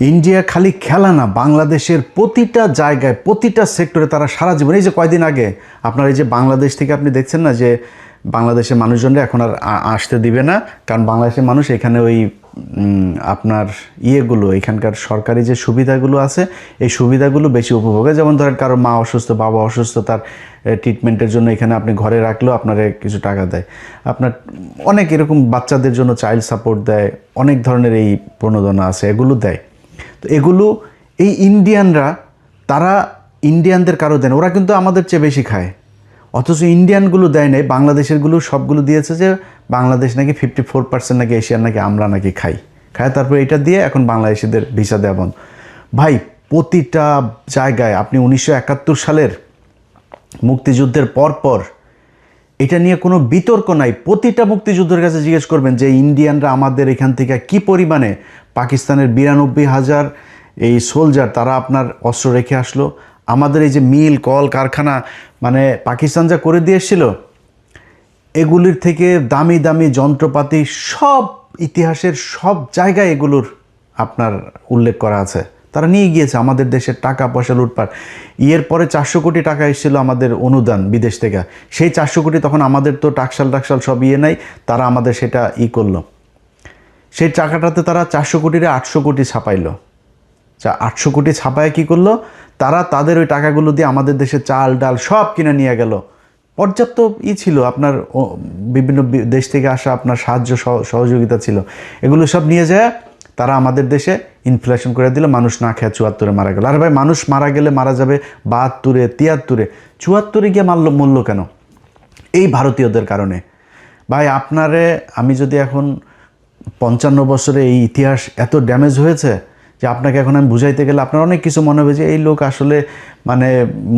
ইন্ডিয়া খালি খেলা না, বাংলাদেশের প্রতিটা জায়গায় প্রতিটা সেক্টরে তারা সারা জীবন, এই যে কয়দিন আগে আপনার এই যে বাংলাদেশ থেকে আপনি দেখছেন না যে বাংলাদেশের মানুষজনরা এখন আর আসতে দিবে না, কারণ বাংলাদেশের মানুষ এখানে ওই আপনার এখানকার সরকারি যে সুবিধাগুলো আছে এই সুবিধাগুলো বেশি উপভোগে। যেমন ধরেন কারো মা অসুস্থ, বাবা অসুস্থ, তার ট্রিটমেন্টের জন্য এখানে আপনি ঘরে রাখলেও আপনারে কিছু টাকা দেয়, আপনার অনেক এরকম বাচ্চাদের জন্য চাইল্ড সাপোর্ট দেয়, অনেক ধরনের এই প্রণোদনা আছে, এগুলো দেয়। তো এগুলো এই ইন্ডিয়ানরা, তারা ইন্ডিয়ানদের কারো দেন, ওরা কিন্তু আমাদের চেয়ে বেশি খায়, অথচ ইন্ডিয়ানগুলো দেয় নাই, বাংলাদেশেরগুলো সবগুলো দিয়েছে যে বাংলাদেশ নাকি 54% নাকি এশিয়ার নাকি আমরা নাকি খাই, তারপরে এটা দিয়ে এখন বাংলাদেশিদের ভিসা দেওয়া বন্ধ। ভাই প্রতিটা জায়গায় আপনি 1971 সালের মুক্তিযুদ্ধের পর এটা নিয়ে কোনো বিতর্ক নাই, প্রতিটা মুক্তিযুদ্ধের কাছে জিজ্ঞেস করবেন যে ইন্ডিয়ানরা আমাদের এখান থেকে কি পরিমাণে, পাকিস্তানের 92,000 এই সোলজার তারা আপনার অস্ত্র রেখে আসলো, আমাদের এই যে মিল কল কারখানা মানে পাকিস্তান যা করে দিয়ে এসেছিল, এগুলির থেকে দামি দামি যন্ত্রপাতি সব ইতিহাসের সব জায়গায় এগুলোর আপনার উল্লেখ করা আছে, তারা নিয়ে গিয়েছে। আমাদের দেশের টাকা পয়সা লুটপাট, এর পরে 400 কোটি টাকা এসেছিল আমাদের অনুদান বিদেশ থেকে, সেই 400 কোটি তখন আমাদের তো টাকশাল সব নাই, তারা আমাদের সেটা করলো, সেই টাকাটাতে তারা 400 কোটিরে 800 কোটি ছাপাইলো। 800 কোটি ছাপায় কি করলো, তারা তাদের ওই টাকাগুলো দিয়ে আমাদের দেশে চাল ডাল সব কিনে নিয়ে গেল। পর্যাপ্ত ছিল আপনার বিভিন্ন দেশ থেকে আসা আপনার সাহায্য সহযোগিতা ছিল, এগুলো সব নিয়ে যায় তারা আমাদের দেশে ইনফ্লেশন করে দিল, মানুষ না খেয়ে 74-এ মারা গেল। আর ভাই মানুষ মারা গেলে মারা যাবে 72-এ 73-এ, 74-এ গিয়ে মরল কেন? এই ভারতীয়দের কারণে। ভাই আপনারে আমি যদি এখন 55 বছরে এই ইতিহাস এত ড্যামেজ হয়েছে যে আপনাকে এখন আমি বুঝাইতে গেলে আপনার অনেক কিছু মনে হবে যে এই লোক আসলে মানে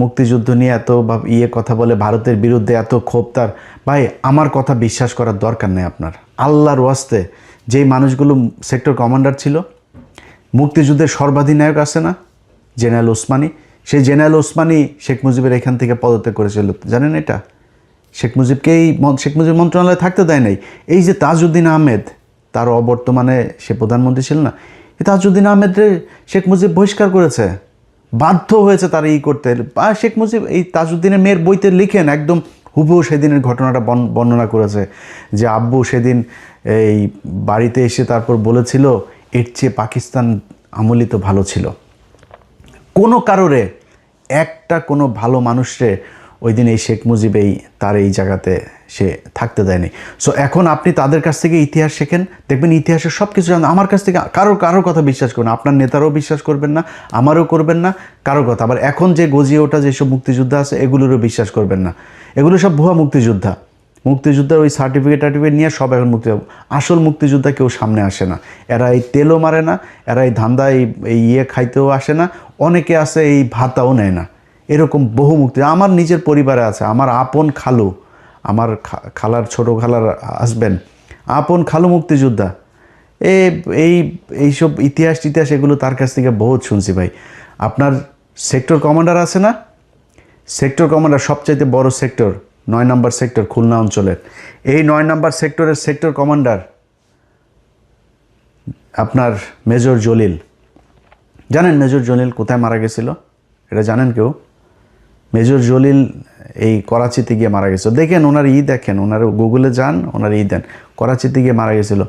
মুক্তিযুদ্ধ নিয়ে এত বা কথা বলে, ভারতের বিরুদ্ধে এত ক্ষোভ তার। ভাই আমার কথা বিশ্বাস করার দরকার নেই আপনার, আল্লাহর ওয়াস্তে। যেই মানুষগুলো সেক্টর কমান্ডার ছিল, মুক্তিযুদ্ধের সর্বাধিনায়ক আছে না জেনারেল ওসমানী, সেই জেনারেল ওসমানী শেখ মুজিবের এখান থেকে পদত্যাগ করেছিল, জানেন এটা? শেখ মুজিব মন্ত্রণালয়ে থাকতে দেয় নাই। এই যে তাজউদ্দিন আহমেদ, তার অবর্তমানে সে প্রধানমন্ত্রী ছিল না, এই তাজউদ্দিন আহমেদের শেখ মুজিব বহিষ্কার করেছে, বাধ্য হয়েছে তারা করতে। শেখ মুজিব এই তাজউদ্দিনের মেয়ের বইতে লিখেন, একদম হুবহু সেদিনের ঘটনাটা বর্ণনা করেছে যে আব্বু সেদিন এই বাড়িতে এসে তারপর বলেছিল এর চেয়ে পাকিস্তান আমলি তো ভালো ছিল। কোনো কারণে একটা কোনো ভালো মানুষরে ওই দিন এই শেখ মুজিব তার এই জায়গাতে সে থাকতে দেয়নি। সো এখন আপনি তাদের কাছ থেকে ইতিহাস শেখেন, দেখবেন ইতিহাসের সব কিছু জানেন। আমার কাছ থেকে কারোর কথা বিশ্বাস করবেন না, আপনার নেতারও বিশ্বাস করবেন না, আমারও করবেন না কারোর কথা। আবার এখন যে গজিয়ে ওঠা যেসব মুক্তিযোদ্ধা আছে এগুলোরও বিশ্বাস করবেন না, এগুলো সব ভুয়া মুক্তিযোদ্ধার ওই সার্টিফিকেট নিয়ে সব এখন আসল মুক্তিযোদ্ধা কেউ সামনে আসে না। এরা এই তেলও মারে না, এরা এই ধান্দা এই খাইতেও আসে না, অনেকে আছে এই ভাতাও নেয় না। এরকম বহু আমার নিজের পরিবারে আছে, আমার আপন খালু, আমার খালার ছোট খালার হাজবেন্ড, আপন খালু মুক্তিযোদ্ধা। এইসব ইতিহাস এগুলো তার কাছ থেকে বহুত শুনছি ভাই। আপনার সেক্টর কমান্ডার আছে না, সেক্টর কমান্ডার সবচাইতে বড় সেক্টর 9 নম্বর সেক্টর খুলনা অঞ্চলের, এই 9 নম্বর সেক্টরের সেক্টর কমান্ডার আপনার মেজর জলিল, জানেন মেজর জলিল কোথায় মারা গেছিল? এটা জানেন কেউ? মেজর জলিল এই করাচিতে গিয়ে মারা গেছিল। দেখেন ওনার দেখেন, ওনার গুগলে যান, ওনার দেন, করাচিতে গিয়ে মারা গেছিল।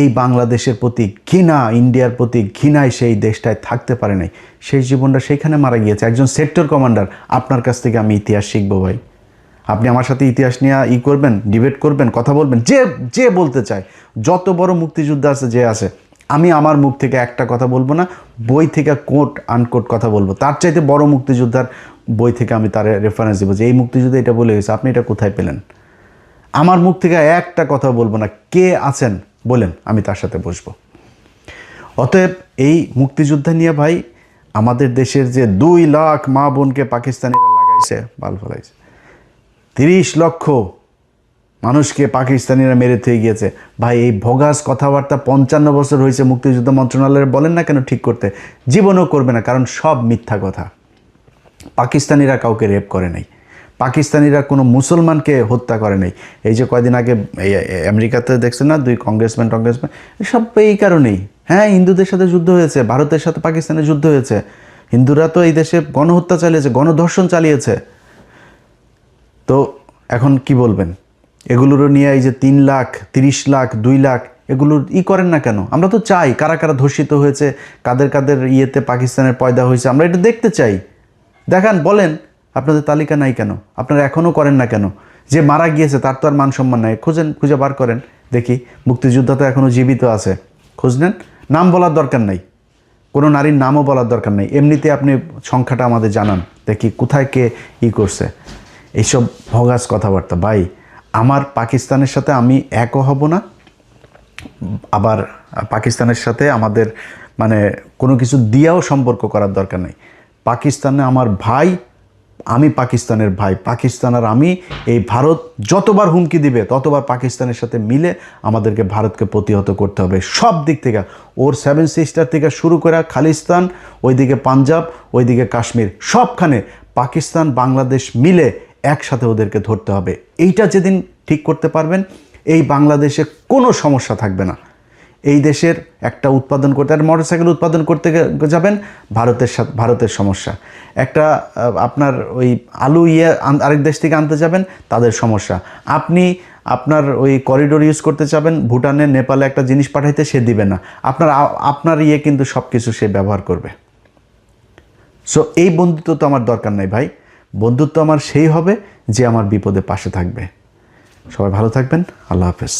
এই বাংলাদেশের প্রতি ঘৃণা, ইন্ডিয়ার প্রতি ঘৃণায় সেই দেশটায় থাকতে পারে নাই, সেই জীবনটা সেইখানে মারা গিয়েছে। একজন সেক্টর কমান্ডার। আপনার কাছ থেকে আমি ইতিহাস শিখবো ভাই। আপনি আমার সাথে ইতিহাস নিয়ে করবেন, ডিবেট করবেন, কথা বলবেন, যে যে বলতে চায়, যত বড় মুক্তিযোদ্ধা আছে যে আছে, আমি আমার মুখ থেকে একটা কথা বলবো না, বই থেকে কোট আনকোট কথা বলবো। তার চাইতে বড় মুক্তিযোদ্ধার বই থেকে আমি তার রেফারেন্স দেবো যে এই মুক্তিযুদ্ধ এটা বলে গেছে, আপনি এটা কোথায় পেলেন? আমার মুখ থেকে একটা কথা বলবো না, কে আছেন বলেন, আমি তার সাথে বসবো। অতএব এই মুক্তিযুদ্ধ নিয়ে ভাই, আমাদের দেশের যে 2 লাখ মা বোনকে পাকিস্তানিরা লাগাইছে, বাল ফলাইছে, 30 লক্ষ মানুষকে পাকিস্তানিরা মেরে থয়ে গিয়েছে ভাই। এই ভগাস কথাবার্তা 55 বছর হয়েছে মুক্তিযুদ্ধ মন্ত্রণালয়ের, বলেন না কেন ঠিক করতে? জীবনও করবে না, কারণ সব মিথ্যা কথা। পাকিস্তানিরা কাউকে রেপ করে নাই, পাকিস্তানিরা কোনো মুসলমানকে হত্যা করে নাই। এই যে কয়দিন আগে আমেরিকাতে দেখছেন না 2 কংগ্রেসম্যান সব এই কারণেই। হ্যাঁ, হিন্দুদের সাথে যুদ্ধ হয়েছে, ভারতের সাথে পাকিস্তানের যুদ্ধ হয়েছে, হিন্দুরা তো এই দেশে গণহত্যা চালিয়েছে, গণধর্ষণ চালিয়েছে। তো এখন কি বলবেন? এগুলোরও নিয়ে এই যে 3 লাখ, 30 লাখ, 2 লাখ, এগুলোর করেন না কেন? আমরা তো চাই কারা কারা ধর্ষিত হয়েছে, কাদের কাদের পাকিস্তানের পয়দা হয়েছে, আমরা এটা দেখতে চাই। দেখান, বলেন, আপনাদের তালিকা নাই কেন? আপনারা এখনও করেন না কেন? যে মারা গিয়েছে তার তো আর মান সম্মান নাই, খুঁজে বার করেন দেখি। মুক্তিযোদ্ধা তো এখনও জীবিত আছে, খোঁজ নেন। নাম বলার দরকার নাই, কোনো নারীর নামও বলার দরকার নেই, এমনিতে আপনি সংখ্যাটা আমাদের জানান দেখি কোথায় কে করছে। এইসব ভগাস কথাবার্তা ভাই। আমার পাকিস্তানের সাথে আমি একও হব না, আবার পাকিস্তানের সাথে আমাদের মানে কোনো কিছু দিয়েও সম্পর্ক করার দরকার নেই। পাকিস্তানে আমার ভাই, আমি পাকিস্তানের ভাই, পাকিস্তান আর আমি। এই ভারত যতবার হুমকি দিবে ততবার পাকিস্তানের সাথে মিলে আমাদেরকে ভারতকে প্রতিহত করতে হবে সব দিক থেকে। ওর 7 সিস্টার থেকে শুরু করে খালিস্তান, ওইদিকে পাঞ্জাব, ওইদিকে কাশ্মীর, সবখানে পাকিস্তান বাংলাদেশ মিলে একসাথে ওদেরকে ধরতে হবে। এইটা যেদিন ঠিক করতে পারবেন, এই বাংলাদেশে কোনো সমস্যা থাকবে না। এই দেশের একটা উৎপাদন করতে, একটা মোটরসাইকেল উৎপাদন করতে যাবেন, ভারতের সমস্যা। একটা আপনার ওই আলু আরেক দেশ থেকে আনতে যাবেন, তাদের সমস্যা। আপনি আপনার ওই করিডোর ইউজ করতে চাবেন, ভুটানে, নেপালে একটা জিনিস পাঠাইতে, সে দিবে না। আপনার কিন্তু সব কিছু সে ব্যবহার করবে। সো এই বন্ধুত্ব তো আমার দরকার নাই ভাই। বন্ধুত্ব আমার সেই হবে যে আমার বিপদে পাশে থাকবে। সবাই ভালো থাকবেন। আল্লাহ হাফেজ।